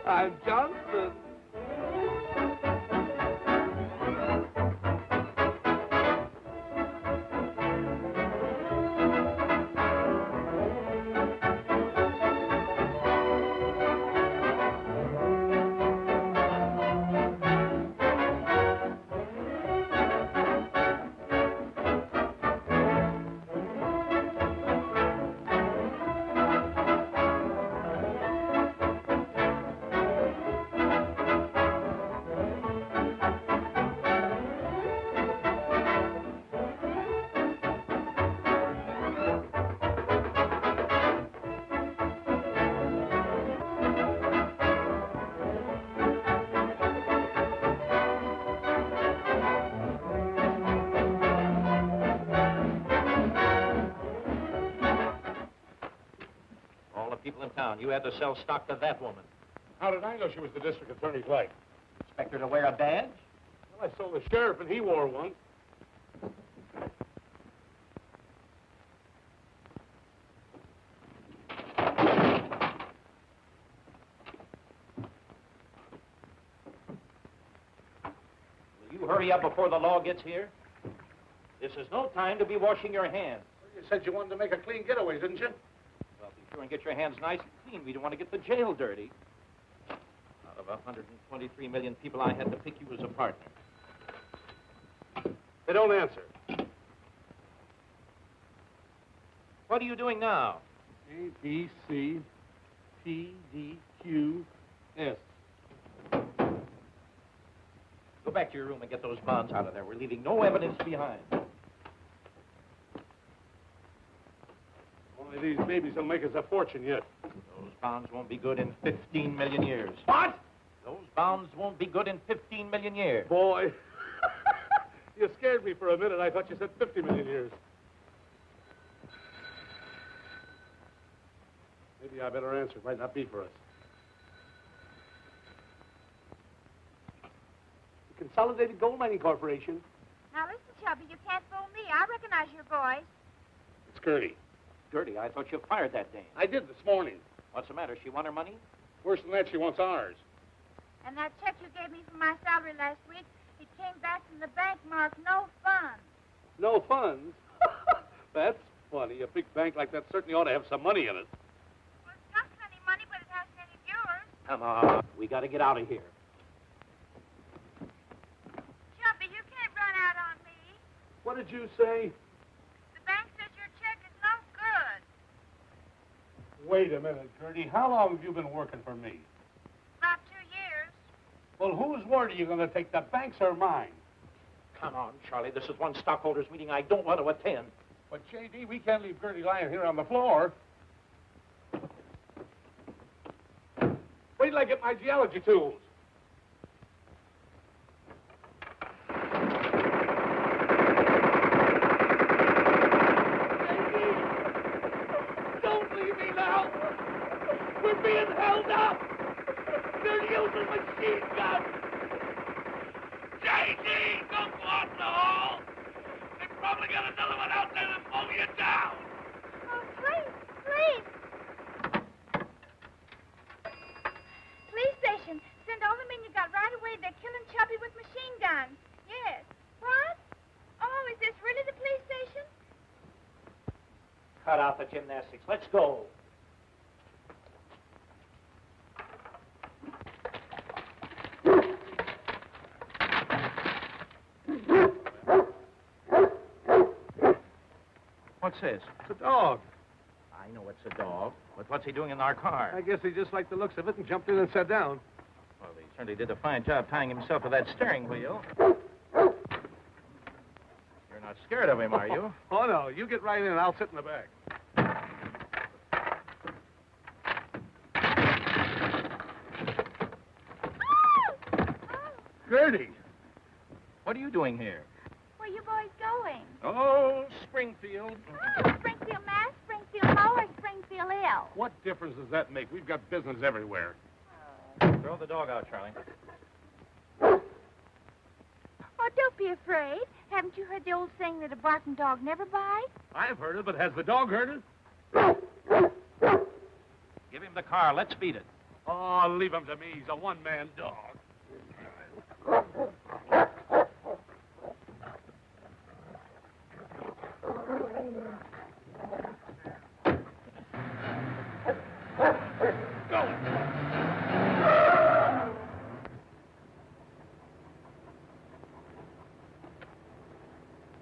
I'm Johnson. People in town. You had to sell stock to that woman. How did I know she was the district attorney's wife? Expect her to wear a badge? Well, I sold the sheriff and he wore one. Will you hurry up before the law gets here? This is no time to be washing your hands. Well, you said you wanted to make a clean getaway, didn't you? Well, be sure and get your hands nice and clean. We don't want to get the jail dirty. Out of 123 million people, I had to pick you as a partner. They don't answer. What are you doing now? A, B, C, P, D, Q, S. Go back to your room and get those bonds out of there. We're leaving no evidence behind. Only these babies will make us a fortune yet. Those bonds won't be good in 15 million years. What? Those bonds won't be good in 15 million years. Boy, you scared me for a minute. I thought you said 50 million years. Maybe I better answer. It might not be for us. The Consolidated Gold Mining Corporation. Now listen, Chubby, you can't fool me. I recognize your voice. It's Gertie. Gertie, I thought you fired that dame. I did this morning. What's the matter? She want her money? Worse than that, she wants ours. And that check you gave me for my salary last week, it came back from the bank marked no funds. No funds? That's funny. A big bank like that certainly ought to have some money in it. Well, it's got plenty money, but it hasn't any of yours. Come on. We got to get out of here. Chubby, you can't run out on me. What did you say? The bank says your check is no good. Wait a minute, Gertie. How long have you been working for me? About 2 years. Well, whose word are you going to take, the bank's or mine? Come on, Charlie. This is one stockholders meeting I don't want to attend. But, J.D., we can't leave Gertie lying here on the floor. Wait till I get my geology tools. Don't leave me now. We're being held up. They're using machine guns. J.D., don't go out in the hall. They've probably got another one out there to pull you down. Oh, please, please. Police station. Send all the men you got right away. They're killing Chubby with machine guns. Yes. What? Oh, is this really the police station? Cut out the gymnastics. Let's go. What's this? It's a dog. I know it's a dog, but what's he doing in our car? I guess he just liked the looks of it and jumped in and sat down. Well, he certainly did a fine job tying himself to that steering wheel. You're not scared of him, are you? Oh, no. You get right in and I'll sit in the back. Gertie! What are you doing here? Where you boys going? Oh, Springfield. Oh, Springfield, Mass, Springfield Mo, or Springfield L. What difference does that make? We've got business everywhere. Throw the dog out, Charlie. Oh, don't be afraid. Haven't you heard the old saying that a barking dog never bites? I've heard it, but has the dog heard it? Give him the car. Let's beat it. Oh, leave him to me. He's a one-man dog.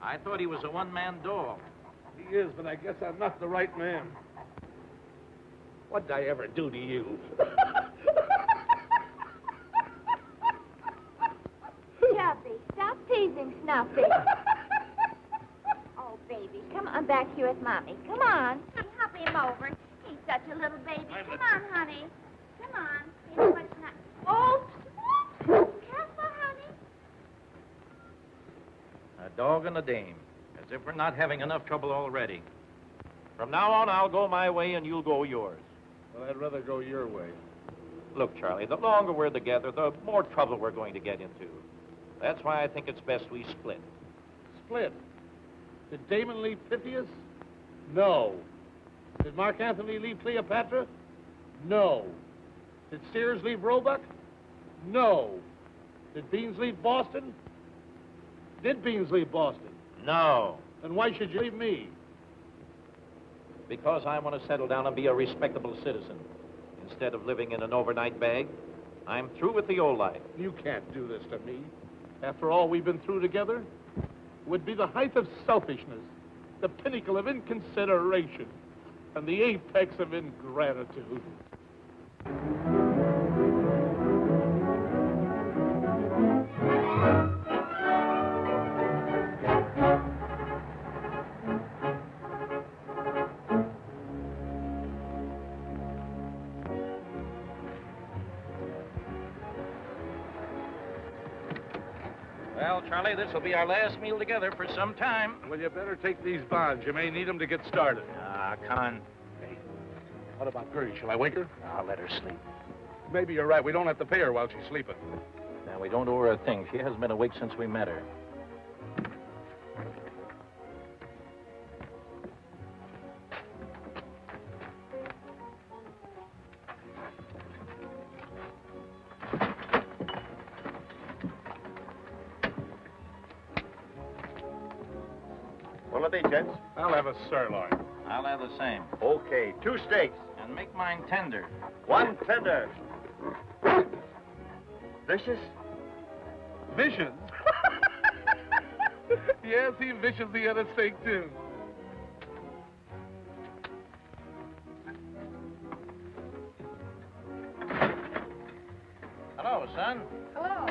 I thought he was a one-man dog. He is, but I guess I'm not the right man. What'd I ever do to you? Chubby, stop teasing Snuffy. Oh, baby, come on back here with Mommy. Come on. Hop him over. He's such a little baby. Come on, honey. Come on. Here's what's not... Oh, careful, honey. A dog and a dame. As if we're not having enough trouble already. From now on, I'll go my way and you'll go yours. Well, I'd rather go your way. Look, Charlie, the longer we're together, the more trouble we're going to get into. That's why I think it's best we split. Split? Did Damon leave Pythias? No. Did Mark Antony leave Cleopatra? No. Did Sears leave Roebuck? No. Did Beans leave Boston? Did Beans leave Boston? No. Then why should you leave me? Because I want to settle down and be a respectable citizen. Instead of living in an overnight bag, I'm through with the old life. You can't do this to me. After all we've been through together, it would be the height of selfishness, the pinnacle of inconsideration, and the apex of ingratitude. Well, Charlie, this will be our last meal together for some time. Well, you better take these bonds. You may need them to get started. Ah, Con. Hey, what about Gertie? Shall I wake her? I'll let her sleep. Maybe you're right. We don't have to pay her while she's sleeping. Now, we don't owe her a thing. She hasn't been awake since we met her. What are they, gents? I'll have a sirloin. I'll have the same. Okay, 2 steaks. And make mine tender. 1 tender. Vicious? Vicious? Yes, he vicious the other steak, too. Hello, son. Hello.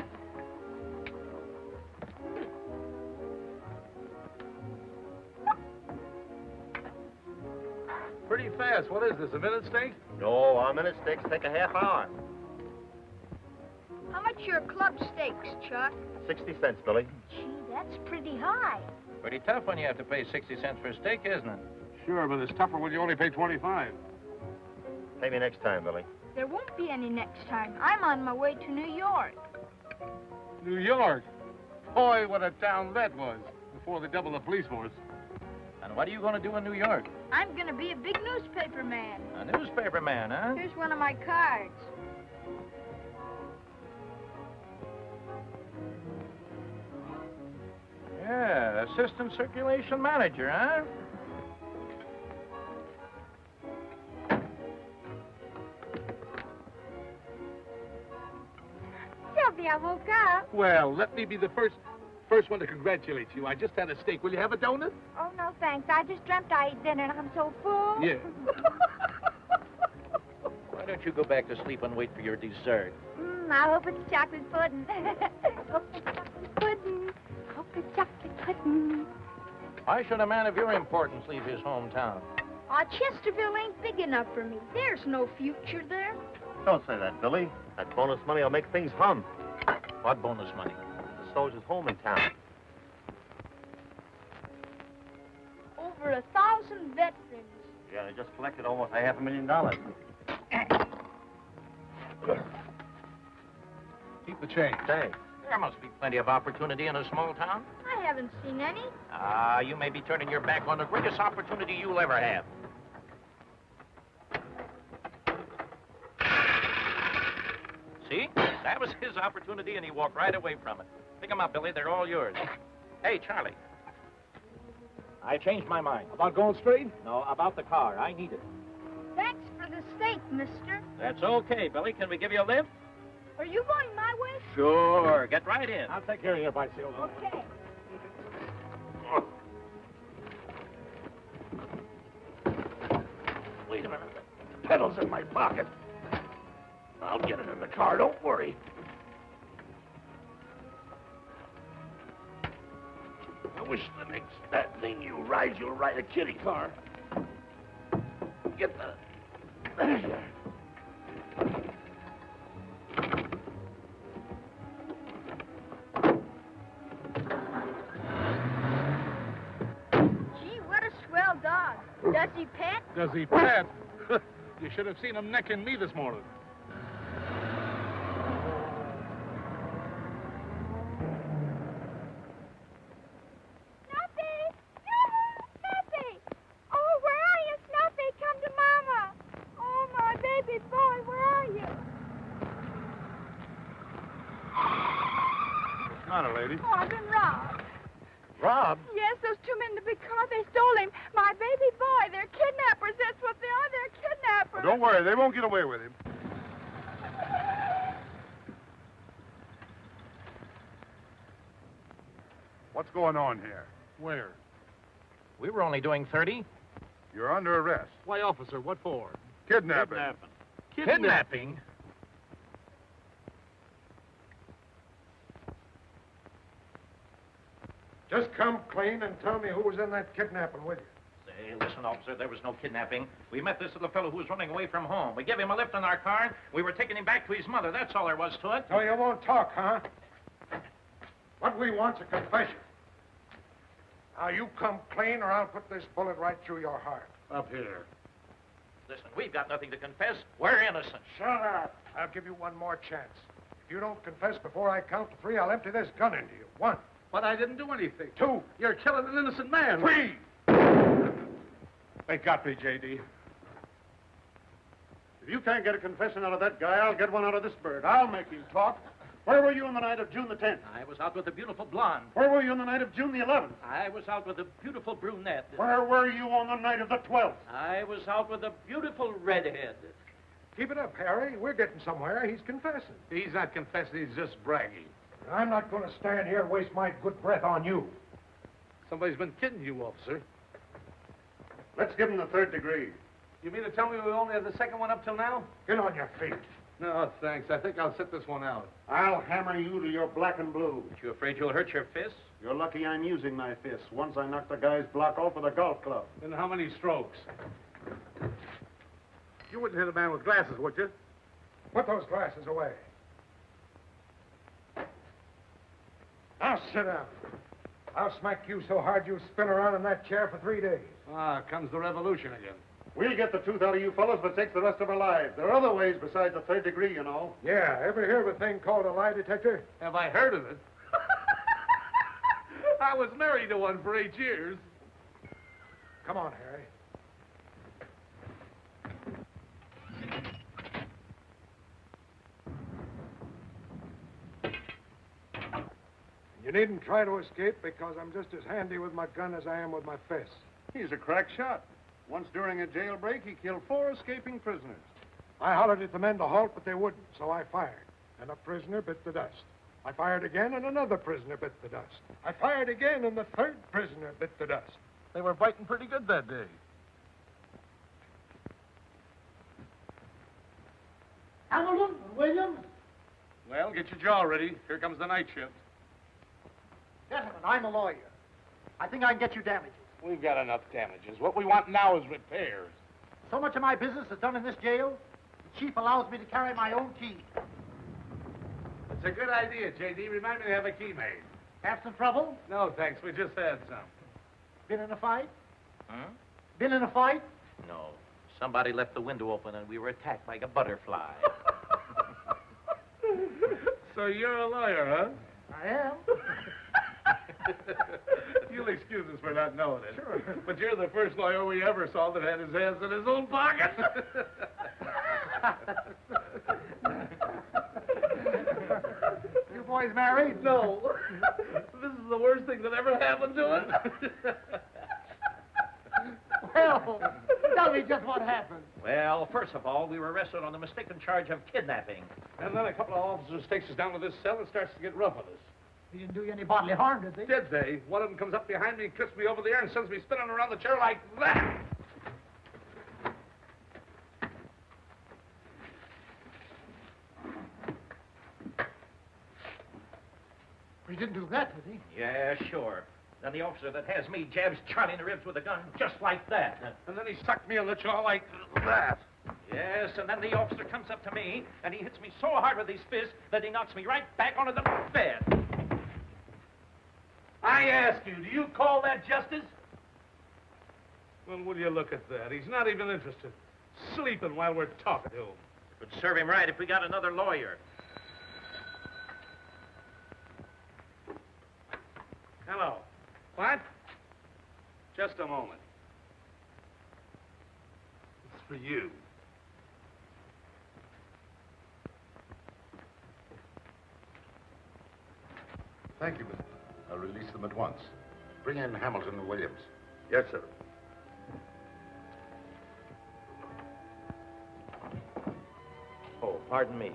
Pretty fast. What is this, a minute steak? No, our minute steaks take a half hour. How much are club steaks, Chuck? 60 cents, Billy. Gee, that's pretty high. Pretty tough when you have to pay 60 cents for a steak, isn't it? Sure, but it's tougher when you only pay 25. Pay me next time, Billy. There won't be any next time. I'm on my way to New York. New York? Boy, what a town that was before they doubled the police force. And what are you going to do in New York? I'm going to be a big newspaper man. A newspaper man, huh? Here's one of my cards. Yeah, assistant circulation manager, huh? Sylvia, I woke up. Well, let me be the first one to congratulate you. I just had a steak. Will you have a donut? Oh, no, thanks. I just dreamt I ate dinner and I'm so full. Yeah. Why don't you go back to sleep and wait for your dessert? I hope it's chocolate pudding. Hope it's chocolate pudding. Hope it's chocolate pudding. Why should a man of your importance leave his hometown? Chesterville ain't big enough for me. There's no future there. Don't say that, Billy. That bonus money will make things hum. What bonus money? The soldier's home in town. Over 1,000 veterans. Yeah, they just collected almost $500,000. Keep the change. Thanks. There must be plenty of opportunity in a small town. I haven't seen any. You may be turning your back on the greatest opportunity you'll ever have. See? That was his opportunity, and he walked right away from it. Pick 'em up, Billy. They're all yours. Hey, Charlie. I changed my mind. About going straight? No, about the car. I need it. Thanks for the steak, mister. That's okay, Billy. Can we give you a lift? Are you going my way? Sure. Get right in. I'll take care of your bicycle. Okay. Wait a minute. The pedal's in my pocket. I'll get it in the car, don't worry. I wish the next that thing you'll ride a kiddie car. Get the... There you are. Gee, what a swell dog. Does he pet? Does he pet? You should have seen him necking me this morning. Snuffy! Snuffy! Oh, where are you, Snuffy? Come to Mama. Oh, my baby boy, where are you? What's the matter, lady? Oh, I've been robbed. Robbed? Yes, those two men in the big car, they stole him. My baby boy, they're kidnappers. That's what they are. They're kidnappers. Don't worry, they won't get away with him. What's going on here? Where? We were only doing 30. You're under arrest. Why, officer, what for? Kidnapping. Kidnapping? Just come clean and tell me who was in that kidnapping with you. Say, listen, officer, there was no kidnapping. We met this little fellow who was running away from home. We gave him a lift in our car. We were taking him back to his mother. That's all there was to it. So you won't talk, huh? What we want's a confession. Now, you come clean or I'll put this bullet right through your heart. Up here. Listen, we've got nothing to confess. We're innocent. Shut up. I'll give you one more chance. If you don't confess before I count to 3, I'll empty this gun into you. 1. But I didn't do anything. 2. You're killing an innocent man. 3. They got me, J.D. If you can't get a confession out of that guy, I'll get one out of this bird. I'll make him talk. Where were you on the night of June the 10th? I was out with a beautiful blonde. Where were you on the night of June the 11th? I was out with a beautiful brunette. Where were you on the night of the 12th? I was out with a beautiful redhead. Keep it up, Harry. We're getting somewhere. He's confessing. He's not confessing, he's just bragging. I'm not going to stand here and waste my good breath on you. Somebody's been kidding you, officer. Let's give him the 3rd degree. You mean to tell me we only have the second one up till now? Get on your feet. No, thanks. I think I'll sit this one out. I'll hammer you till you're black and blue. Aren't you afraid you'll hurt your fists? You're lucky I'm using my fists. Once I knocked the guy's block off with a golf club. And how many strokes? You wouldn't hit a man with glasses, would you? Put those glasses away. Now sit down. I'll smack you so hard you'll spin around in that chair for 3 days. Ah, comes the revolution again. We'll get the truth out of you fellas, but it takes the rest of our lives. There are other ways besides the 3rd degree, you know. Yeah, ever hear of a thing called a lie detector? Have I heard of it? I was married to one for 8 years. Come on, Harry. You needn't try to escape because I'm just as handy with my gun as I am with my fists. He's a crack shot. Once during a jailbreak, he killed 4 escaping prisoners. I hollered at the men to halt, but they wouldn't, so I fired. And a prisoner bit the dust. I fired again, and another prisoner bit the dust. I fired again, and the 3rd prisoner bit the dust. They were biting pretty good that day. Hamilton, Williams. Well, get your jaw ready. Here comes the night shift. Gentlemen, I'm a lawyer. I think I can get you damages. We've got enough damages. What we want now is repairs. So much of my business is done in this jail, the chief allows me to carry my own key. It's a good idea, J.D. Remind me to have a key made. Have some trouble? No, thanks. We just had some. Been in a fight? Huh? Been in a fight? No. Somebody left the window open and we were attacked like a butterfly. So you're a lawyer, huh? I am. You'll excuse us for not knowing it. Sure. But you're the first lawyer we ever saw that had his hands in his own pocket. boys married? No. This is the worst thing that ever happened to us. Well, tell me just what happened. Well, first of all, we were arrested on the mistaken charge of kidnapping. And then a couple of officers takes us down to this cell and starts to get rough with us. He didn't do you any bodily harm, did they? Did they? One of them comes up behind me and kicks me over the ear and sends me spinning around the chair like that. He didn't do that, did he? Yeah, sure. Then the officer that has me jabs Charlie in the ribs with a gun just like that. And then he sucked me on the jaw like that. Yes, and then the officer comes up to me, and he hits me so hard with his fist that he knocks me right back onto the bed. I ask you, do you call that justice? Well, will you look at that? He's not even interested. Sleeping while we're talking to him. It would serve him right if we got another lawyer. Hello. What? Just a moment. It's for you. Thank you, Mr. I'll release them at once. Bring in Hamilton and Williams. Yes, sir. Oh, pardon me.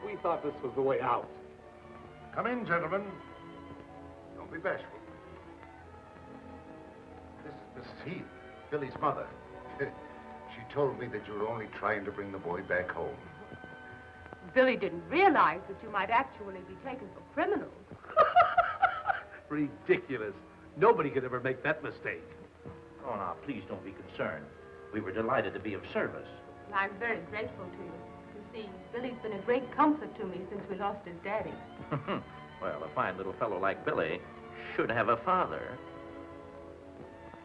We thought this was the way out. Come in, gentlemen. Don't be bashful. This is Mrs. Heath, Billy's mother. She told me that you were only trying to bring the boy back home. Billy didn't realize that you might actually be taken for criminals. Ridiculous. Nobody could ever make that mistake. Oh, now, please don't be concerned. We were delighted to be of service. And I'm very grateful to you. You see, Billy's been a great comfort to me since we lost his daddy. Well, a fine little fellow like Billy should have a father.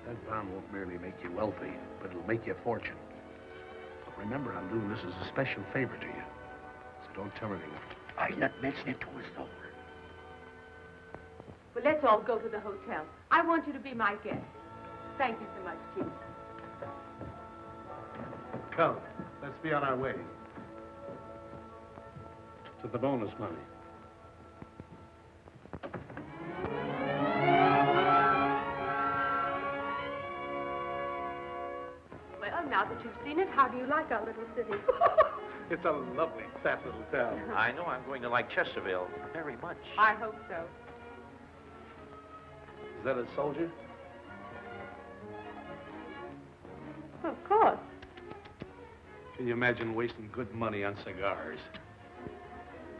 That bond won't merely make you wealthy, but it'll make you a fortune. But remember, I'm doing this as a special favor to you. So don't tell anyone. I'm not mentioning it to us, though. Well, let's all go to the hotel. I want you to be my guest. Thank you so much, Chief. Come, let's be on our way. To the bonus money. Well, now that you've seen it, how do you like our little city? It's a lovely, fat little town. I know I'm going to like Chesterville very much. I hope so. Is that a soldier? Of course. Can you imagine wasting good money on cigars?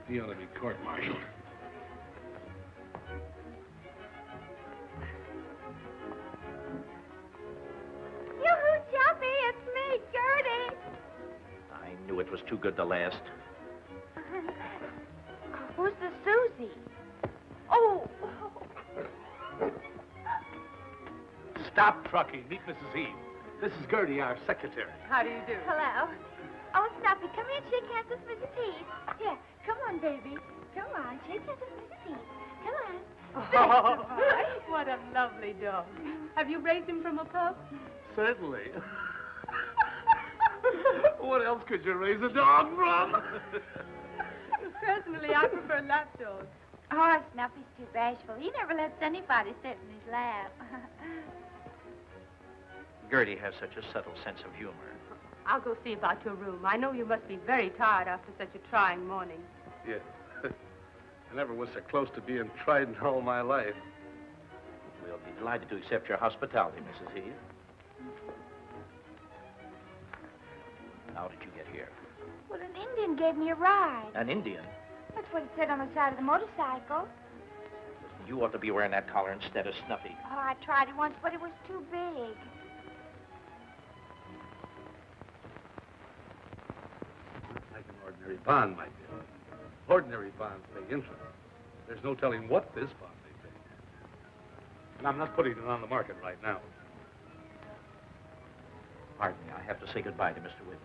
He ought to be court-martialed. Yoo-hoo, Chuffy, it's me, Gertie. I knew it was too good to last. Who's the Susie? Oh. Stop trucking. Meet Mrs. Heath. This is Gertie, our secretary. How do you do? Hello. Oh, Snuffy, come here and shake hands with Mrs. Heath. Here, come on, baby. Come on, shake hands with Mrs. Heath. Come on. Oh, what a lovely dog. Have you raised him from a pup? Certainly. What else could you raise a dog from? Personally, I prefer lap dogs. Oh, Snuffy's too bashful. He never lets anybody sit in his lap. Gertie has such a subtle sense of humor. I'll go see about your room. I know you must be very tired after such a trying morning. Yeah. I never was so close to being tried in all my life. We'll be delighted to accept your hospitality, Mrs. Heath. How did you get here? Well, an Indian gave me a ride. An Indian? That's what it said on the side of the motorcycle. You ought to be wearing that collar instead of Snuffy. Oh, I tried it once, but it was too big. Like an ordinary bond, my dear. Ordinary bonds pay interest. There's no telling what this bond may pay. And I'm not putting it on the market right now. Pardon me, I have to say goodbye to Mr. Williams.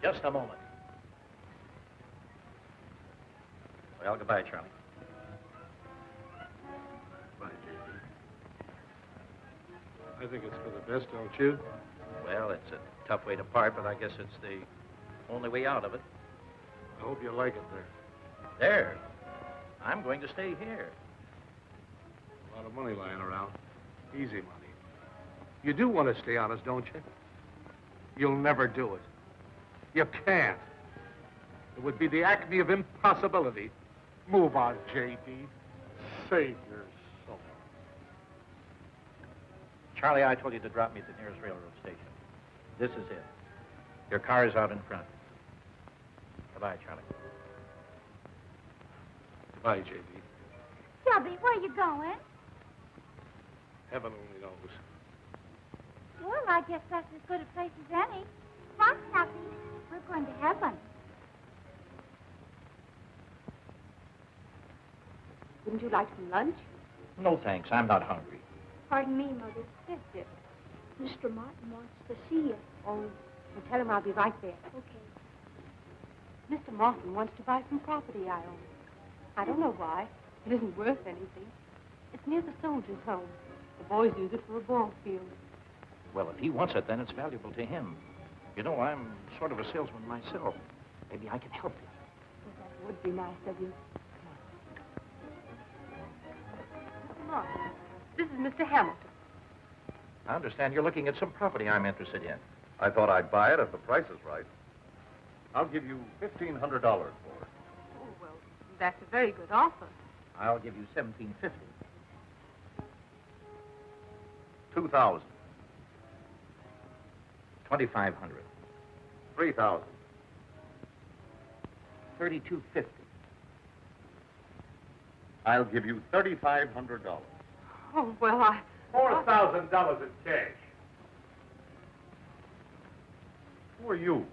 Just a moment. Well, goodbye, Charlie. Bye, J.B. I think it's for the best, don't you? Well, it's a tough way to part, but I guess it's the only way out of it. Hope you like it there. There. I'm going to stay here. A lot of money lying around. Easy money. You do want to stay honest, don't you? You'll never do it. You can't. It would be the acme of impossibility. Move on, J.D. Save your soul. Charlie, I told you to drop me at the nearest railroad station. This is it. Your car is out in front. Goodbye, Charlie. Goodbye, J.D. Chubby, where you going? Heaven only knows. Well, I guess that's as good a place as any. Come on, Chubby. We're going to heaven. Wouldn't you like some lunch? No, thanks. I'm not hungry. Pardon me, Mother. Sister. Mr. Martin wants to see you. Oh, well, tell him I'll be right there. Okay. Mr. Martin wants to buy some property I own. I don't know why. It isn't worth anything. It's near the soldiers' home. The boys use it for a ball field. Well, if he wants it, then it's valuable to him. You know, I'm sort of a salesman myself. Maybe I can help you. Well, that would be nice of you. Mr. Martin, this is Mr. Hamilton. I understand you're looking at some property I'm interested in. I thought I'd buy it if the price is right. I'll give you $1,500 for it. Oh, well, that's a very good offer. I'll give you $1,750. 2,000. 2,500. 3,000. 3,250. I'll give you $3,500. Oh, well, $4,000 in cash. Who are you?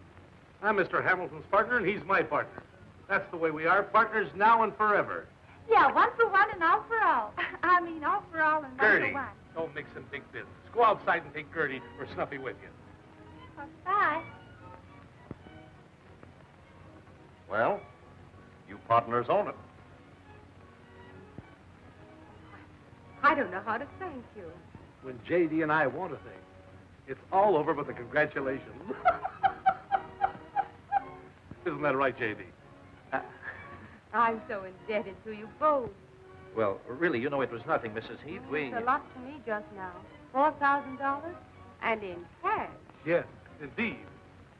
I'm Mr. Hamilton's partner, and he's my partner. That's the way we are, partners now and forever. Yeah, one for one and all for all. I mean, all for all and one Gertie, for one. don't mix in big business. Go outside and take Gertie or Snuffy with you. Well, bye. Well, you partners own it. I don't know how to thank you. When J.D. and I want a thing, it's all over but the congratulations. Isn't that right, J.D.? I'm so indebted to you both. Well, really, you know, it was nothing, Mrs. Heath. It's a lot to me just now. $4,000 and in cash. Yes, indeed.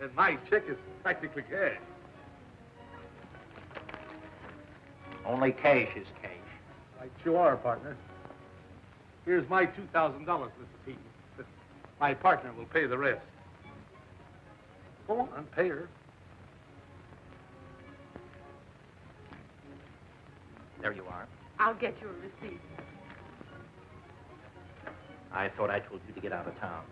And my check is practically cash. Only cash is cash. Right you are, partner. Here's my $2,000, Mrs. Heath. My partner will pay the rest. Go on, pay her. There you are. I'll get you a receipt. I thought I told you to get out of town.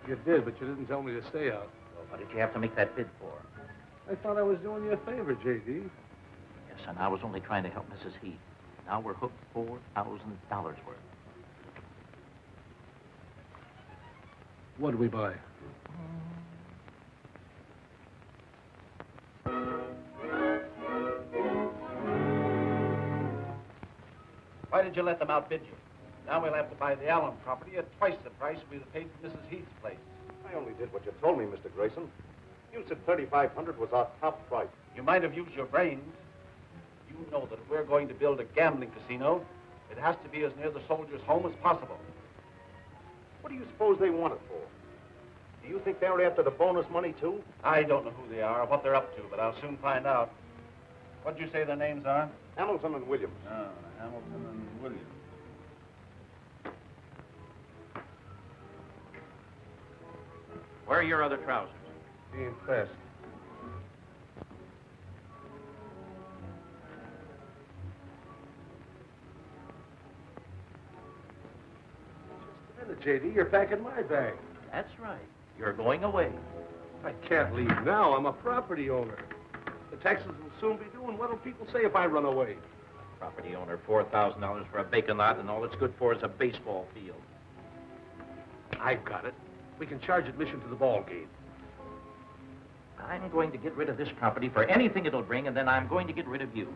You did, but you didn't tell me to stay out. Well, what did you have to make that bid for? I thought I was doing you a favor, J.D. Yes, and I was only trying to help Mrs. Heath. Now we're hooked $4,000 worth. What do we buy? Why did you let them outbid you? Now we'll have to buy the Allen property at twice the price we'd have paid for Mrs. Heath's place. I only did what you told me, Mr. Grayson. You said $3,500 was our top price. You might have used your brains. You know that if we're going to build a gambling casino, it has to be as near the soldiers' home as possible. What do you suppose they want it for? Do you think they're after the bonus money, too? I don't know who they are or what they're up to, but I'll soon find out. What'd you say their names are? Hamilton and Williams. Oh, Hamilton and Williams. Where are your other trousers? Being fast. Just a minute, J.D. You're packing my bag. That's right. You're going away. I can't leave now. I'm a property owner. The taxes will soon be due, and what'll people say if I run away? Property owner, $4,000 for a vacant lot, and all it's good for is a baseball field. I've got it. We can charge admission to the ball game. I'm going to get rid of this property for anything it'll bring, and then I'm going to get rid of you.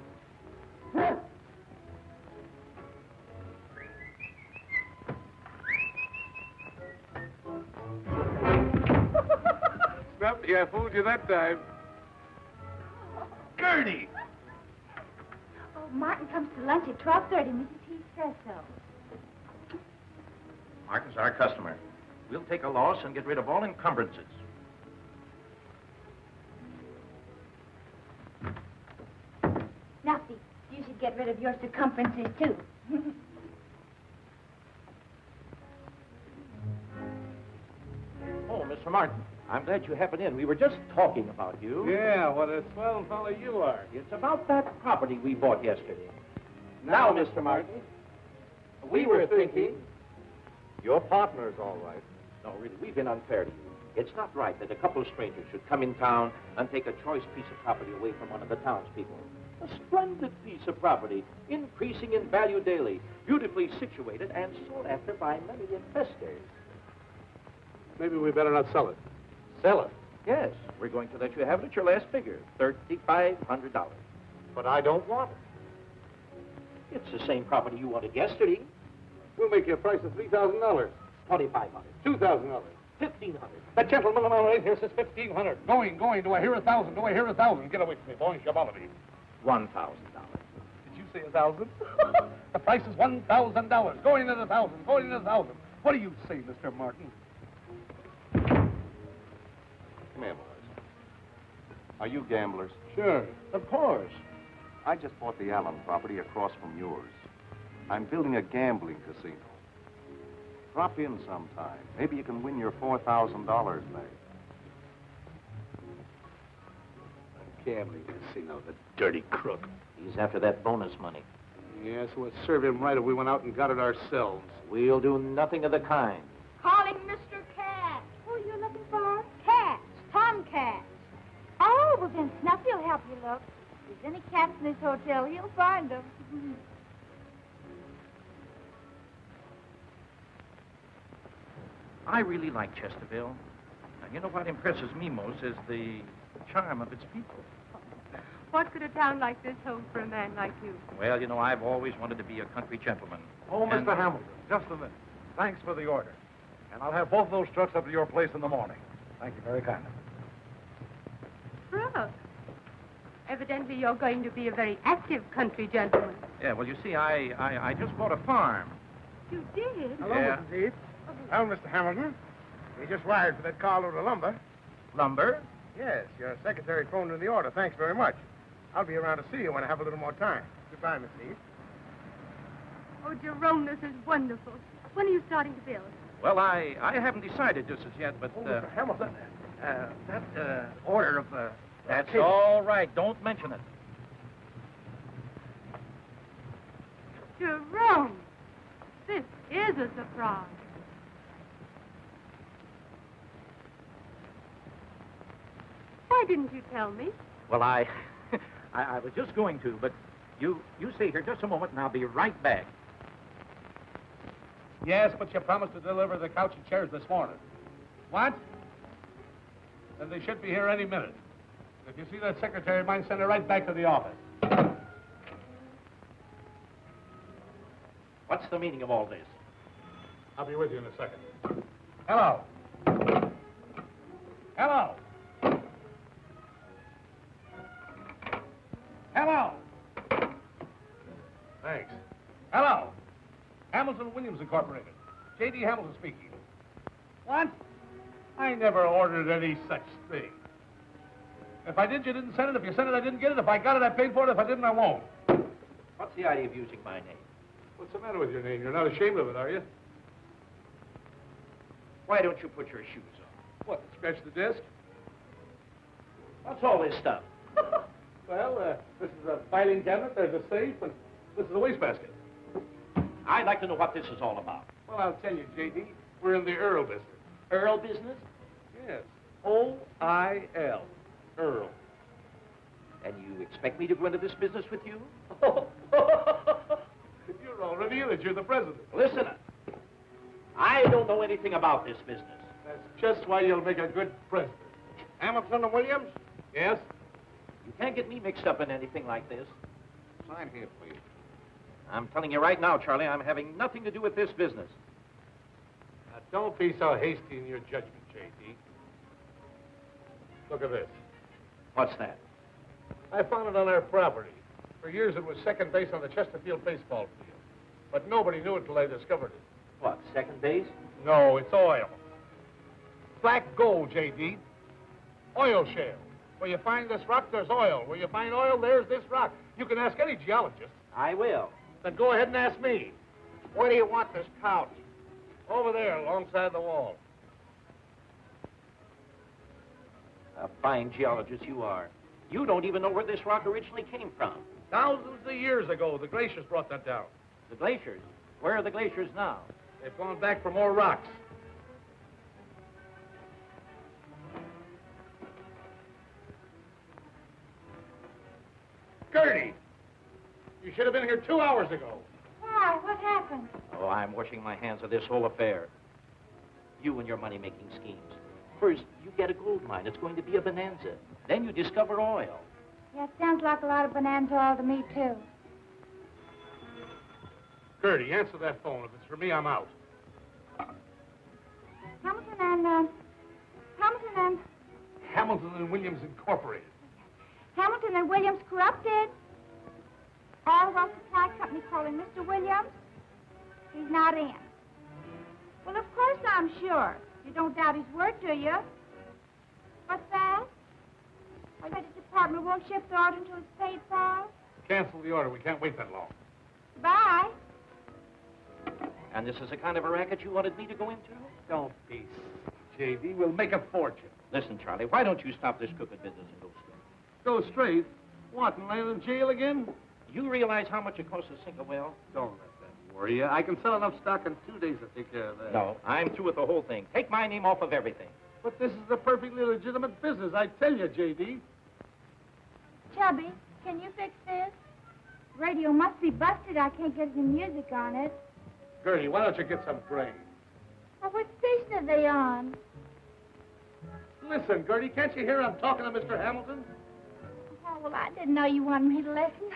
Snuffy, I fooled you that time. Gertie! Oh, Martin comes to lunch at 12:30. Mrs. Heath says so. Martin's our customer. We'll take a loss and get rid of all encumbrances. Nuffy, you should get rid of your circumferences, too. Oh, Mr. Martin, I'm glad you happened in. We were just talking about you. Yeah, what a swell fellow you are. It's about that property we bought yesterday. Now, Mr. Martin, we were thinking... Your partner's all right. No, really, we've been unfair to you. It's not right that a couple of strangers should come in town and take a choice piece of property away from one of the townspeople. A splendid piece of property, increasing in value daily, beautifully situated and sought after by many investors. Maybe we better not sell it. Sell it? Yes, we're going to let you have it at your last figure, $3,500. But I don't want it. It's the same property you wanted yesterday. We'll make you a price of $3,000. $2,500. $2,000. $1,500. That gentleman on right here says 1,500. Going. Do I hear 1,000? Do I hear 1,000? Get away from me, boy. Shabality. $1,000. Did you say 1,000? The price is $1,000. Going at 1,000. Going at 1,000. What do you say, Mr. Martin? Come here, boys. Are you gamblers? Sure. Of course. I just bought the Allen property across from yours. I'm building a gambling casino. Drop in sometime. Maybe you can win your $4,000 back. A gambling casino, the dirty crook. He's after that bonus money. Yes, we'll serve him right if we went out and got it ourselves. We'll do nothing of the kind. Calling Mr. Cat. Who are you looking for? Cats. Tomcats. Oh, well, then Snuffy will help you look. If there's any cats in this hotel, he'll find them. I really like Chesterville. And you know what impresses me most is the charm of its people. What could a town like this hold for a man like you? Well, you know, I've always wanted to be a country gentleman. Oh, And- Mr. Hamilton, just a minute. Thanks for the order. And I'll have both those trucks up to your place in the morning. Thank you very kindly. Brooke. Evidently you're going to be a very active country gentleman. Yeah, well, you see, I just bought a farm. You did? Hello, Yeah. Mrs. Heath. Well, Mr. Hamilton, we just wired for that carload of lumber. Lumber? Yes, your secretary phoned in the order. Thanks very much. I'll be around to see you when I have a little more time. Goodbye, Miss Heath. Oh, Jerome, this is wonderful. When are you starting to build? Well, I haven't decided just as yet, but... Mr. Hamilton, that order of... That's all right. Don't mention it. Jerome, this is a surprise. Why didn't you tell me? Well, I was just going to, but you stay here just a moment, and I'll be right back. Yes, but you promised to deliver the couch and chairs this morning. What? Then they should be here any minute. If you see that secretary of mine, send her right back to the office. What's the meaning of all this? I'll be with you in a second. Hello. Hello. Hello. Thanks. Hello. Hamilton Williams Incorporated. J.D. Hamilton speaking. What? I never ordered any such thing. If I did, you didn't send it. If you sent it, I didn't get it. If I got it, I paid for it. If I didn't, I won't. What's the idea of using my name? What's the matter with your name? You're not ashamed of it, are you? Why don't you put your shoes on? What, scratch the disc? What's all this stuff? Well, this is a filing cabinet, there's a safe, and this is a wastebasket. I'd like to know what this is all about. Well, I'll tell you, J.D., we're in the Earl business. Earl business? Yes. O-I-L. Earl. And you expect me to go into this business with you? You're already in it. You're the president. Listen, I don't know anything about this business. That's just why you'll make a good president. Hamilton and Williams? Yes? You can't get me mixed up in anything like this. Sign here, please. I'm telling you right now, Charlie, I'm having nothing to do with this business. Now, don't be so hasty in your judgment, J.D. Look at this. What's that? I found it on our property. For years it was second base on the Chesterville baseball field. But nobody knew it till I discovered it. What, second base? No, it's oil. Black gold, J.D. Oil shale. Where you find this rock, there's oil. Where you find oil, there's this rock. You can ask any geologist. I will. Then go ahead and ask me. Where do you want this couch? Over there, alongside the wall. A fine geologist you are. You don't even know where this rock originally came from. Thousands of years ago, the glaciers brought that down. The glaciers? Where are the glaciers now? They've gone back for more rocks. Gertie! You should have been here 2 hours ago. Why? What happened? Oh, I'm washing my hands of this whole affair. You and your money-making schemes. First, you get a gold mine. It's going to be a bonanza. Then you discover oil. Yeah, it sounds like a lot of bonanza oil to me, too. Gertie, answer that phone. If it's for me, I'm out. Hamilton and Williams Incorporated. Hamilton and Williams corrupted. Oil well supply company calling Mr. Williams. He's not in. Well, of course I'm sure. You don't doubt his word, do you? What's that? I bet the department won't ship the order until it's paid for. Cancel the order. We can't wait that long. Bye. And this is the kind of a racket you wanted me to go into? Don't be silly, J.D. We'll make a fortune. Listen, Charlie, why don't you stop this crooked business and go straight? Go straight? What, and land in jail again? You realize how much it costs to sink a well? Don't let that worry you. I can sell enough stock in 2 days to take care of that. No, I'm through with the whole thing. Take my name off of everything. But this is a perfectly legitimate business, I tell you, J.D. Chubby, can you fix this? Radio must be busted. I can't get any music on it. Gertie, why don't you get some brains? Oh, what station are they on? Listen, Gertie, can't you hear I'm talking to Mr. Hamilton? Oh, well, I didn't know you wanted me to listen.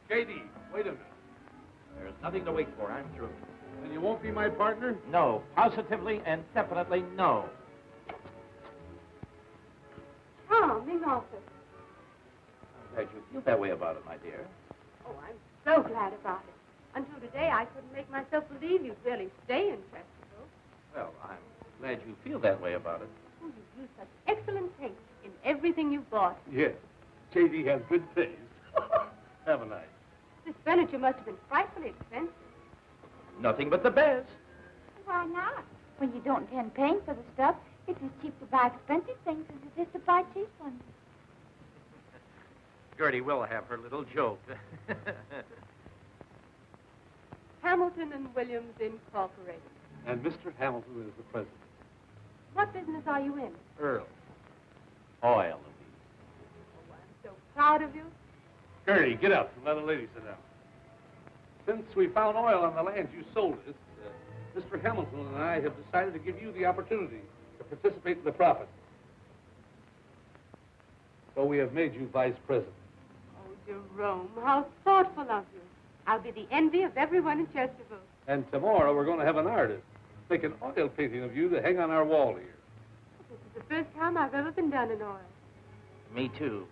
J.D., wait a minute. There's nothing to wait for. I'm through. And you won't be my partner? No. Positively and definitely no. Oh, Miss Olsen. I'm glad you feel that way about it, my dear. Oh, I'm so glad about it. Until today, I couldn't make myself believe you'd really stay in Chesterville. Well, I'm glad you feel that way about it. Oh, you've used such excellent taste in everything you've bought. Yes. J.D. has good taste. Have a night. This furniture must have been frightfully expensive. Nothing but the best. Why not? When you don't intend paying for the stuff, it's as cheap to buy expensive things as it is to buy cheap ones. Gertie will have her little joke. Hamilton and Williams Incorporated. And Mr. Hamilton is the president. What business are you in? Earl. Oil. Oh, I'm so proud of you. Gertie, get up and let a lady sit down. Since we found oil on the land you sold us, Mr. Hamilton and I have decided to give you the opportunity to participate in the profit. So we have made you vice president. Oh, Jerome, how thoughtful of you. I'll be the envy of everyone in Chesterville. And tomorrow we're going to have an artist make an oil painting of you to hang on our wall here. This is the first time I've ever been done in oil. Me too.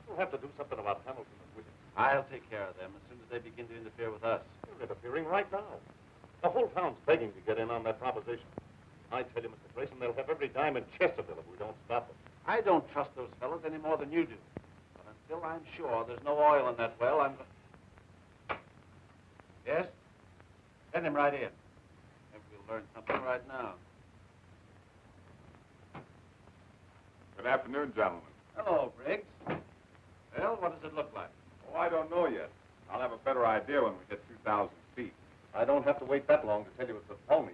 We'll have to do something about Hamilton and Williams. I'll take care of them as soon as they begin to interfere with us. They're interfering right now. The whole town's begging to get in on that proposition. I tell you, Mr. Grayson, they'll have every dime in Chesterville if we don't stop them. I don't trust those fellows any more than you do. But until I'm sure there's no oil in that well, I'm going... Yes? Send him right in. Maybe we'll learn something right now. Good afternoon, gentlemen. Hello, Briggs. Well, what does it look like? Oh, I don't know yet. I'll have a better idea when we hit 2,000 feet. I don't have to wait that long to tell you it's a phony.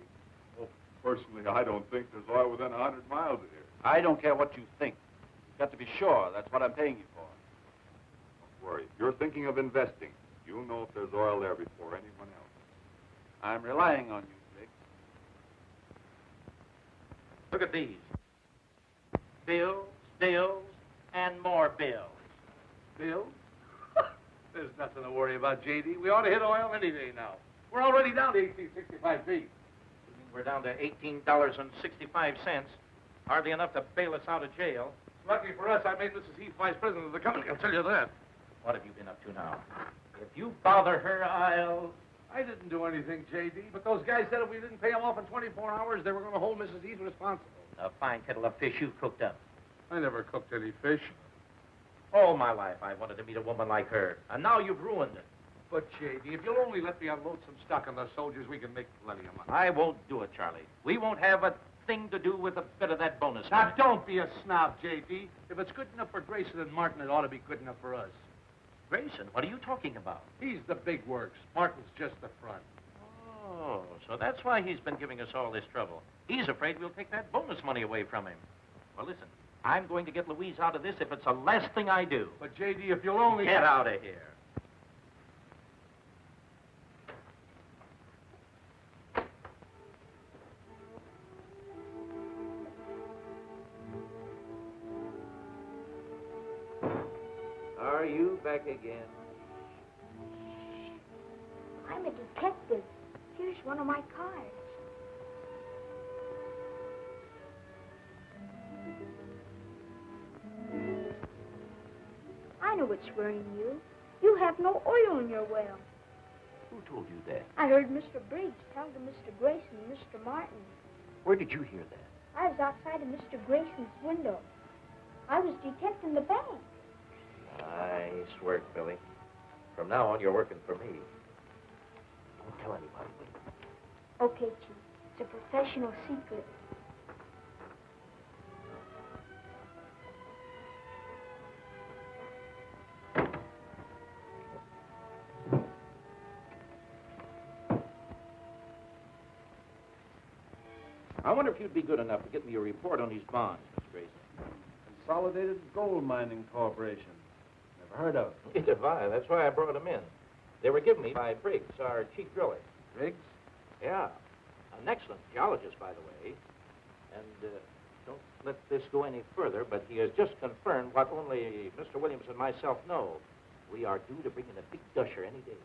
Oh, personally, I don't think there's oil within 100 miles of here. I don't care what you think. You've got to be sure. That's what I'm paying you for. Don't worry. If you're thinking of investing, you'll know if there's oil there before anyone else. I'm relying on you, Briggs. Look at these. Bills, bills, and more bills. Bill? There's nothing to worry about, J.D. We ought to hit oil any day now. We're already down to 1865 feet. We're down to $18.65. Hardly enough to bail us out of jail. Lucky for us, I made Mrs. Heath vice president of the company, I'll tell you that. What have you been up to now? If you bother her, I'll... I didn't do anything, J.D., but those guys said if we didn't pay them off in 24 hours, they were going to hold Mrs. Heath responsible. A fine kettle of fish you've cooked up. I never cooked any fish. All my life I wanted to meet a woman like her, and now you've ruined it. But, J.D., if you'll only let me unload some stock on the soldiers, we can make plenty of money. I won't do it, Charlie. We won't have a thing to do with a bit of that bonus Now, money. don't be a snob, J.D. If it's good enough for Grayson and Martin, it ought to be good enough for us. Grayson, what are you talking about? He's the big works. Martin's just the front. Oh, so that's why he's been giving us all this trouble. He's afraid we'll take that bonus money away from him. Well, listen, I'm going to get Louise out of this if it's the last thing I do. But, J.D., if you'll only... Get out of here. Are you back again? I'm a detective. Here's one of my cards. I know what's worrying you. You have no oil in your well. Who told you that? I heard Mr. Briggs tell to Mr. Grayson and Mr. Martin. Where did you hear that? I was outside of Mr. Grayson's window. I was detecting the bank. Nice work, Billy. From now on, you're working for me. Don't tell anybody, will you? Okay, Chief. It's a professional secret. I wonder if you'd be good enough to get me a report on these bonds, Mr. Grayson. Consolidated Gold Mining Corporation. Never heard of it. Neither have I. That's why I brought them in. They were given me by Briggs, our chief driller. Briggs? Yeah. An excellent geologist, by the way. And don't let this go any further, but he has just confirmed what only Mr. Williams and myself know. We are due to bring in a big gusher any day.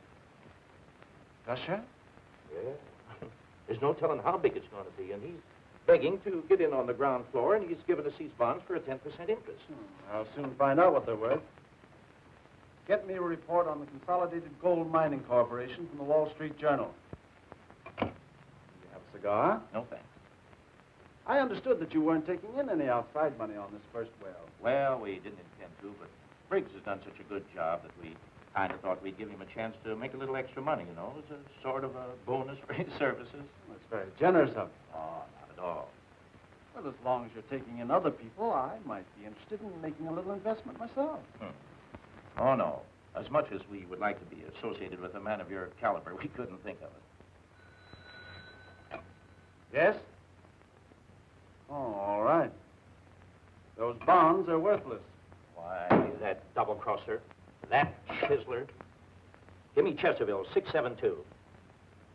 Gusher? Yeah. There's no telling how big it's going to be, and he's begging to get in on the ground floor, and he's given us these bonds for a 10% interest. I'll soon find out what they're worth. Get me a report on the Consolidated Gold Mining Corporation from the Wall Street Journal. You have a cigar? No, thanks. I understood that you weren't taking in any outside money on this first well. Well, we didn't intend to, but Briggs has done such a good job that we kind of thought we'd give him a chance to make a little extra money, you know, as a sort of a bonus for his services. That's very generous of you. Oh, not at all. Well, as long as you're taking in other people, I might be interested in making a little investment myself. Oh, no. As much as we would like to be associated with a man of your caliber, we couldn't think of it. Yes? Oh, all right. Those bonds are worthless. Why, that double-crosser, that chiseler. Give me Chesterville, 672.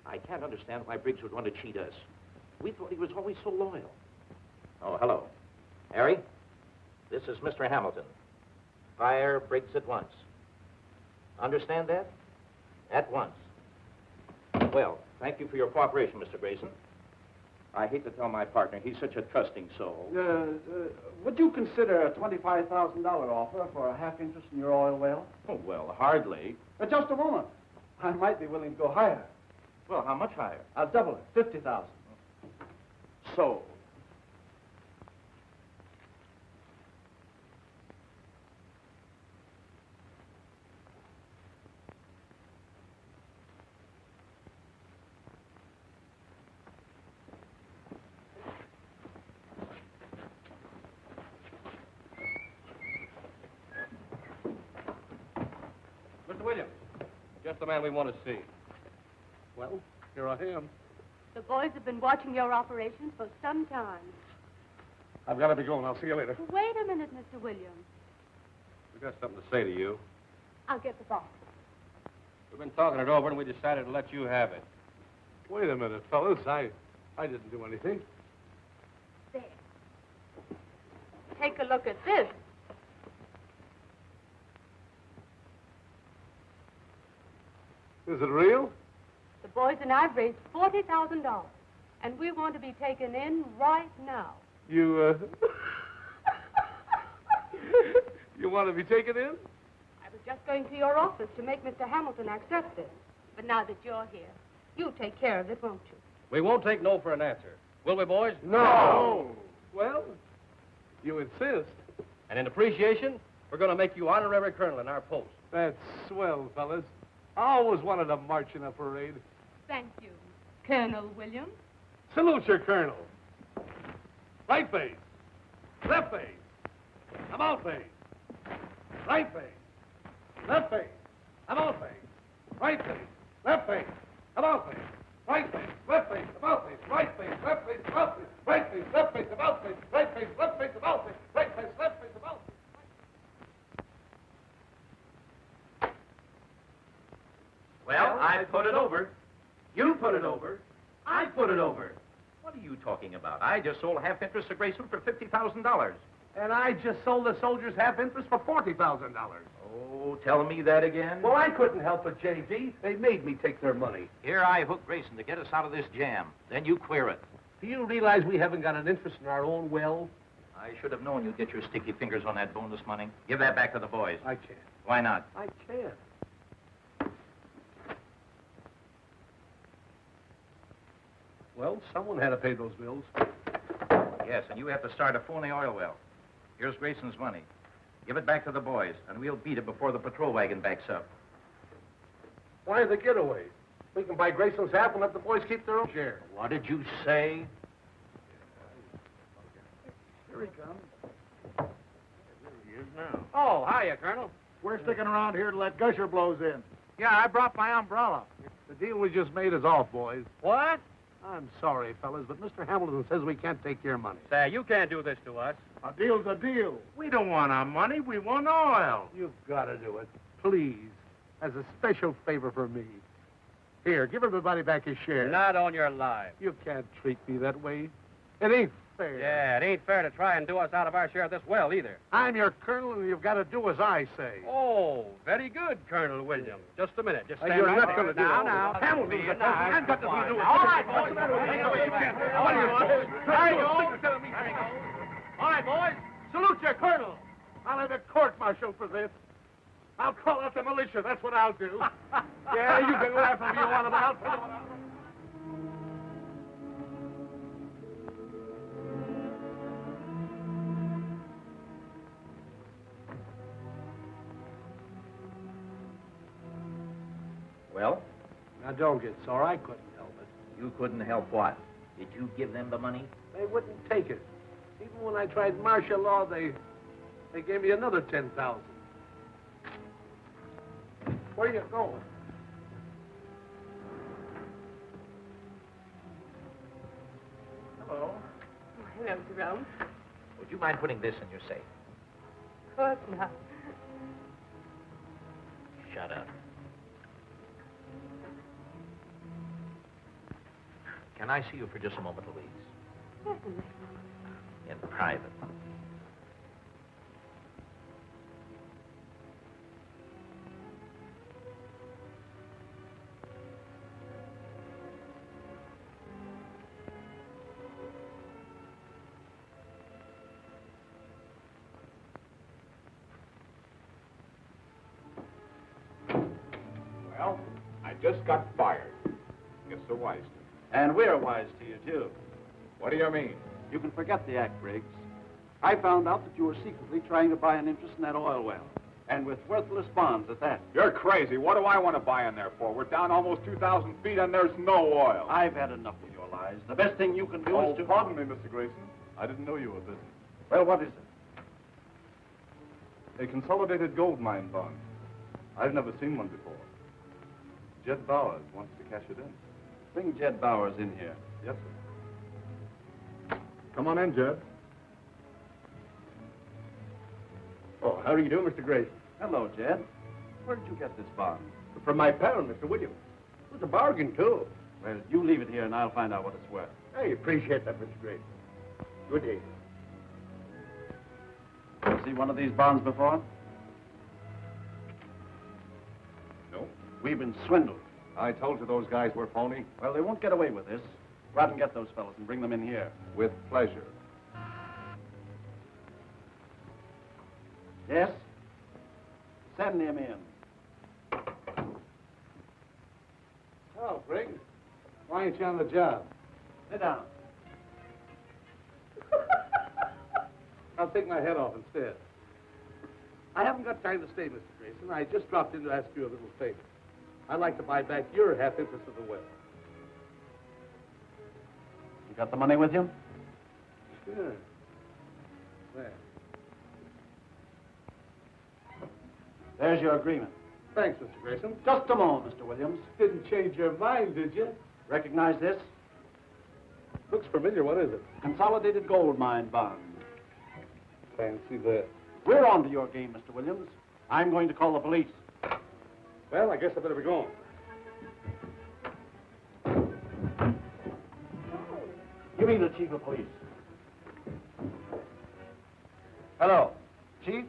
I can't understand why Briggs would want to cheat us. We thought he was always so loyal. Oh, hello. Harry, this is Mr. Hamilton. Fire Briggs at once. Understand that? At once. Well, thank you for your cooperation, Mr. Grayson. I hate to tell my partner, he's such a trusting soul. Would you consider a $25,000 offer for a half interest in your oil well? Oh, well, hardly. Just a moment. I might be willing to go higher. Well, how much higher? I'll double it, $50,000. Sold. Mr. Williams, just the man we want to see. Well, here I am. The boys have been watching your operations for some time. I've got to be going. I'll see you later. Wait a minute, Mr. Williams. We've got something to say to you. I'll get the box. We've been talking it over, and we decided to let you have it. Wait a minute, fellas. I didn't do anything. There. Take a look at this. Is it real? The boys and I've raised $40,000. And we want to be taken in right now. You, you want to be taken in? I was just going to your office to make Mr. Hamilton accept it. But now that you're here, you take care of it, won't you? We won't take no for an answer. Will we, boys? No. Well, you insist. And in appreciation, we're going to make you honorary colonel in our post. That's swell, fellas. I always wanted to march in a parade. Thank you, Colonel Williams. Salute your colonel. Right face. Left face. About face. Right face. Left face. About face. Right face. Left face. About face. Right face. Left face. About face. Right face. Left face. About face. Right face. Left face. About face. Right face. Left face. About face. Right face. Left face. About face. Well, I put it over. You put it over. I put it over. What are you talking about? I just sold half interest to Grayson for $50,000. And I just sold the soldiers half interest for $40,000. Oh, tell me that again. Well, I couldn't help it, J.D. They made me take their money. Here I hook Grayson to get us out of this jam. Then you clear it. Do you realize we haven't got an interest in our own well? I should have known you'd get your sticky fingers on that bonus money. Give that back to the boys. I can't. Why not? I can't. Well, someone had to pay those bills. Yes, and you have to start a phony oil well. Here's Grayson's money. Give it back to the boys, and we'll beat it before the patrol wagon backs up. Why the getaway? We can buy Grayson's half and let the boys keep their own share. What did you say? Here he comes. There he is now. Oh, hiya, Colonel. We're sticking around here to let Gusher blows in. Yeah, I brought my umbrella. The deal we just made is off, boys. What? I'm sorry, fellas, but Mr. Hamilton says we can't take your money. Say, you can't do this to us. A deal's a deal. We don't want our money. We want oil. You've got to do it. Please. As a special favor for me. Here, give everybody back his share. Not on your life. You can't treat me that way. It ain't fair. Yeah, it ain't fair to try and do us out of our share of this well, either. I'm your colonel, and you've got to do as I say. Oh, very good, Colonel Williams. Just a minute. Just stand you're right not there. going to do Now, that. now. Hamilton's Be the nice. president. I've got nothing to do with it. All right, boys. What are you doing? There you go. There you go. All right, boys. Salute your colonel. I'll have a court-martial for this. I'll call out the militia. That's what I'll do. Yeah, you can laugh if you want, but I'll tell you what I'll do. Well, Now, don't get sore. I couldn't help it. you couldn't help what? Did you give them the money? They wouldn't take it. Even when I tried martial law, they gave me another $10,000. Where are you going? Hello. Hello, Jerome. Would you mind putting this in your safe? Of course not. Shut up. Can I see you for just a moment, Louise? Certainly. In private. Well, I just got fired. Guess they're wise to me. And we're wise to you, too. What do you mean? You can forget the act, Briggs. I found out that you were secretly trying to buy an interest in that oil well. And with worthless bonds at that. You're crazy. What do I want to buy in there for? We're down almost 2,000 feet and there's no oil. I've had enough of your lies. The best thing you can do is to... pardon me, Mr. Grayson. I didn't know you were business. Well, what is it? A consolidated gold mine bond. I've never seen one before. Jed Bowers wants to cash it in. Bring Jed Bowers in here. Yes, sir. Come on in, Jed. Oh, how do you do, Mr. Grayson? Hello, Jed. Where did you get this bond? From my pal, Mr. Williams. It was a bargain, too. Well, you leave it here and I'll find out what it's worth. I appreciate that, Mr. Grayson. Good day. You see one of these bonds before? No. We've been swindled. I told you those guys were phony. Well, they won't get away with this. Go out and get those fellows and bring them in here. With pleasure. Yes? Send him in. Oh, Briggs. Why ain't you on the job? Sit down. I'll take my head off instead. I haven't got time to stay, Mr. Grayson. I just dropped in to ask you a little favor. I'd like to buy back your half interest of the well. You got the money with you? Sure. There. There's your agreement. Thanks, Mr. Grayson. Just a moment, Mr. Williams. Didn't change your mind, did you? Recognize this? Looks familiar. What is it? Consolidated gold mine bond. Fancy that. We're on to your game, Mr. Williams. I'm going to call the police. Well, I guess I better be going. Give me the chief of police. Hello. Chief,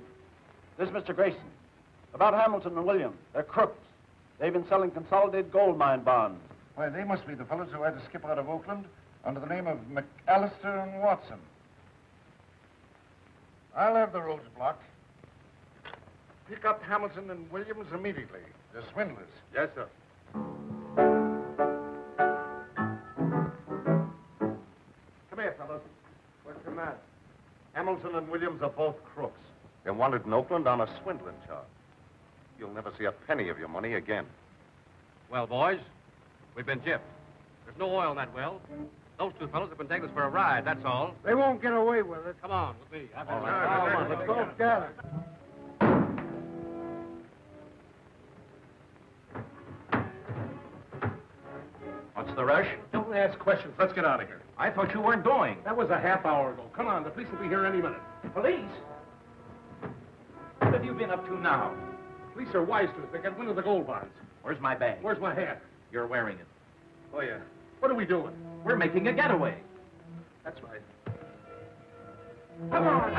this is Mr. Grayson. About Hamilton and Williams. They're crooks. They've been selling consolidated gold mine bonds. Why, they must be the fellows who had to skip out of Oakland under the name of McAllister and Watson. I'll have the roads blocked. Pick up Hamilton and Williams immediately. They're swindlers. Yes, sir. Come here, fellows. What's the matter? Hamilton and Williams are both crooks. They're wanted in Oakland on a swindling charge. You'll never see a penny of your money again. Well, boys, we've been gypped. There's no oil in that well. Those two fellows have been taking us for a ride, that's all. They won't get away with it. Come on, with me. All right. Let's go get it. What's the rush? Don't ask questions. Let's get out of here. I thought you weren't going. That was a half hour ago. Come on, the police will be here any minute. Police? What have you been up to now? Police are wise to us. They got wind of the gold bonds. Where's my bag? Where's my hat? You're wearing it. Oh, yeah. What are we doing? We're making a getaway. That's right. Come on.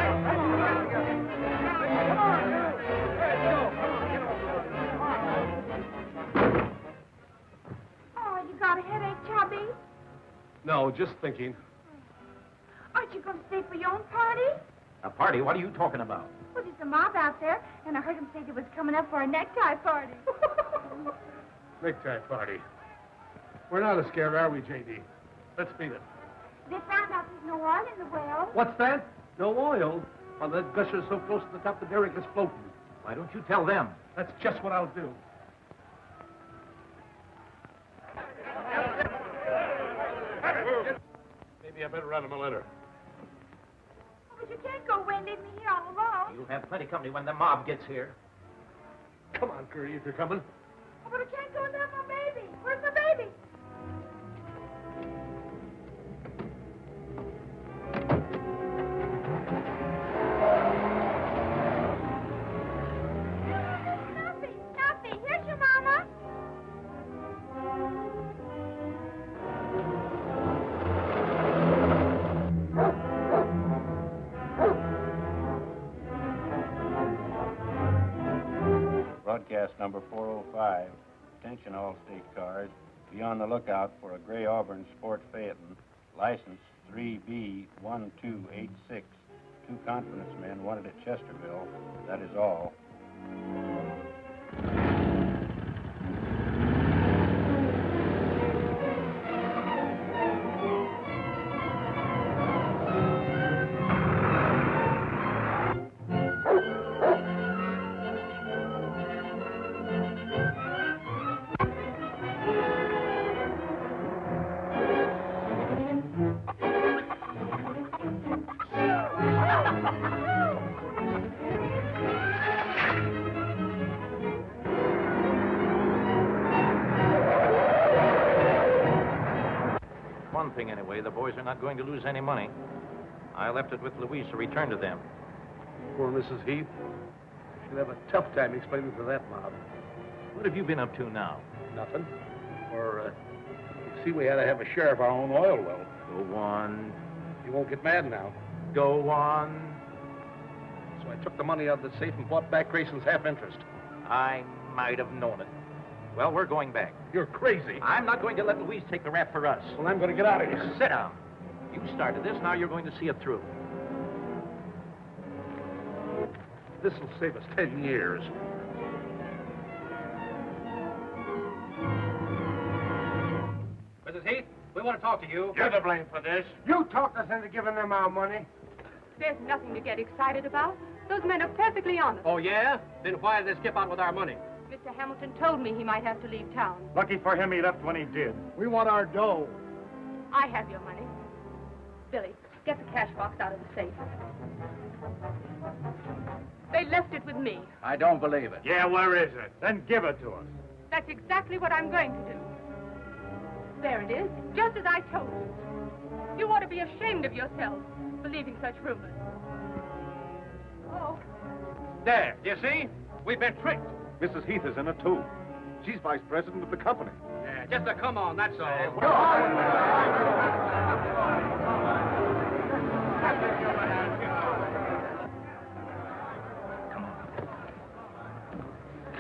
Oh, you got a headache, Chubby? No, just thinking. Aren't you going to stay for your own party? A party? What are you talking about? Well, there's a mob out there, and I heard him say they was coming up for a necktie party. Necktie party. We're not as scared, are we, J.D.? Let's beat it. They found out there's no oil in the well. What's that? No oil? Well, that gusher's so close to the top, the derrick is floating. Why don't you tell them? That's just what I'll do. Maybe I better write him a letter. But you can't go away and leave me here all alone. You'll have plenty company when the mob gets here. Come on, Curry, if you're coming. Oh, but I can't go without my baby. Where's my baby? Snuffy, here's your mama. Broadcast number 405. Attention all state cars. Be on the lookout for a gray Auburn Sport Phaeton, license 3B1286. 2 confidence men wanted at Chesterville. That is all. One thing, anyway, the boys are not going to lose any money. I left it with Louise to return to them. Poor Mrs. Heath. She'll have a tough time explaining to that mob. What have you been up to now? Nothing. Or, you see, we had to have a share of our own oil well. Go on. You won't get mad now. Go on. So I took the money out of the safe and bought back Grayson's half interest. I might have known it. Well, we're going back. You're crazy. I'm not going to let Louise take the rap for us. Well, I'm going to get out of here. Sit down. You started this, now you're going to see it through. This will save us 10 years. Mrs. Heath, we want to talk to you. You're to blame for this. You talked us into giving them our money. There's nothing to get excited about. Those men are perfectly honest. Oh, yeah? Then why did they skip out with our money? Mr. Hamilton told me he might have to leave town. Lucky for him, he left when he did. We want our dough. I have your money. Billy, get the cash box out of the safe. They left it with me. I don't believe it. Yeah, where is it? Then give it to us. That's exactly what I'm going to do. There it is, just as I told you. You ought to be ashamed of yourself, believing such rumors. Oh. There, you see? We've been tricked. Mrs. Heath is in it, too. She's vice president of the company. Yeah, just a come on, that's all.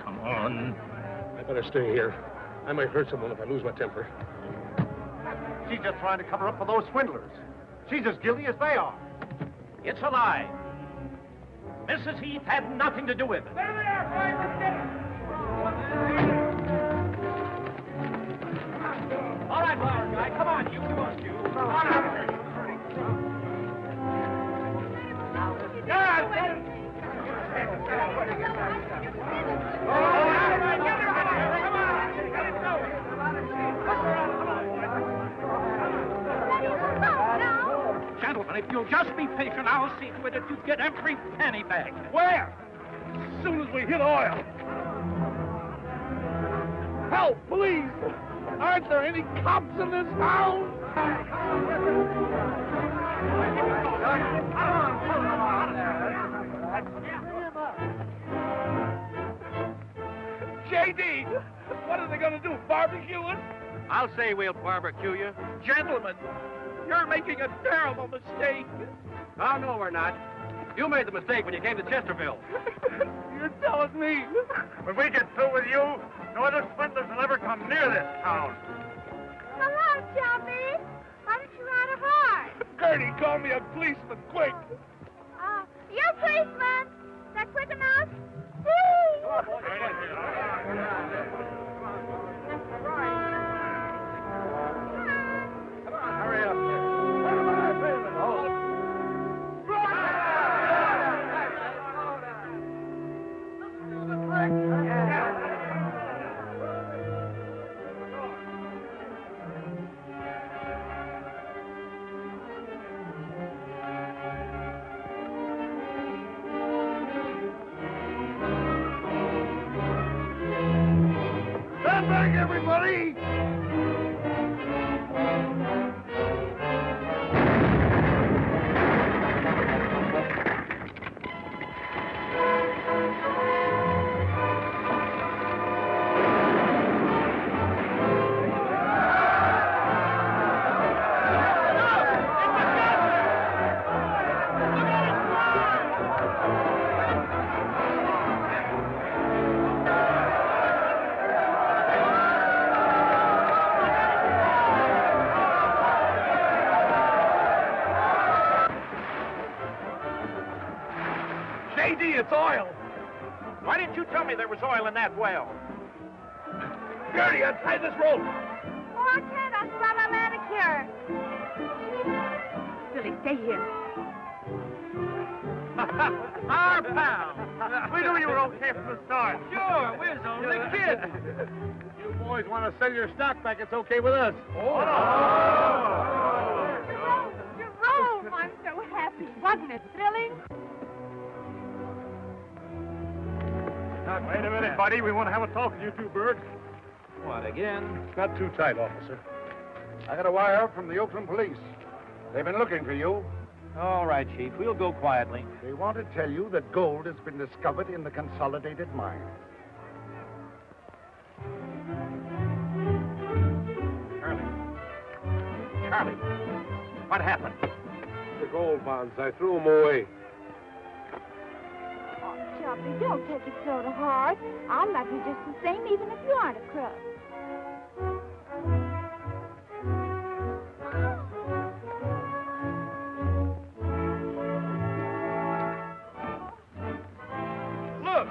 Come on. I better stay here. I might hurt someone if I lose my temper. She's just trying to cover up for those swindlers. She's as guilty as they are. It's a lie. Mrs. Heath had nothing to do with it. There they are, boys. Let's get them. All right, flower guy, come on, you. Come on, you. Come on out here. Gentlemen, if you'll just be patient, I'll see to it that you get every penny back. Where? As soon as we hit oil. Help, please! Aren't there any cops in this town? J.D., what are they going to do, barbecue us? I'll say we'll barbecue you. Gentlemen, you're making a terrible mistake. Oh, no, we're not. You made the mistake when you came to Chesterville. You're telling me. When we get through with you, no other swindlers will ever come near this town. Hello, Chubby. Why don't you ride a horse? Gertie, call me a policeman, quick. You policeman. Is that quick enough? Hurry up. Stand back, everybody! J.D., it's oil. Why didn't you tell me there was oil in that well? Gertie, untie this rope. Oh, I can't. I'll spot my manicure. Billy, stay here. Our pal. We knew you were okay from the start. Sure, we're only kids. You boys want to sell your stock back, it's okay with us. Jerome, I'm so happy. Wasn't it thrilling? Wait a minute, buddy. We want to have a talk with you two birds. What, again? Not too tight, officer. I got a wire from the Oakland police. They've been looking for you. All right, Chief. We'll go quietly. They want to tell you that gold has been discovered in the Consolidated mine. Charlie, what happened? The gold bonds. I threw them away. Oh, Snuffy, don't take it so to heart. I'll love you just the same, even if you aren't a crook. Look,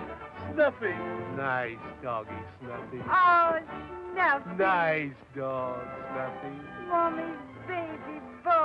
Snuffy. Nice doggy, Snuffy. Oh, Snuffy. Nice dog, Snuffy. Mommy's baby boy.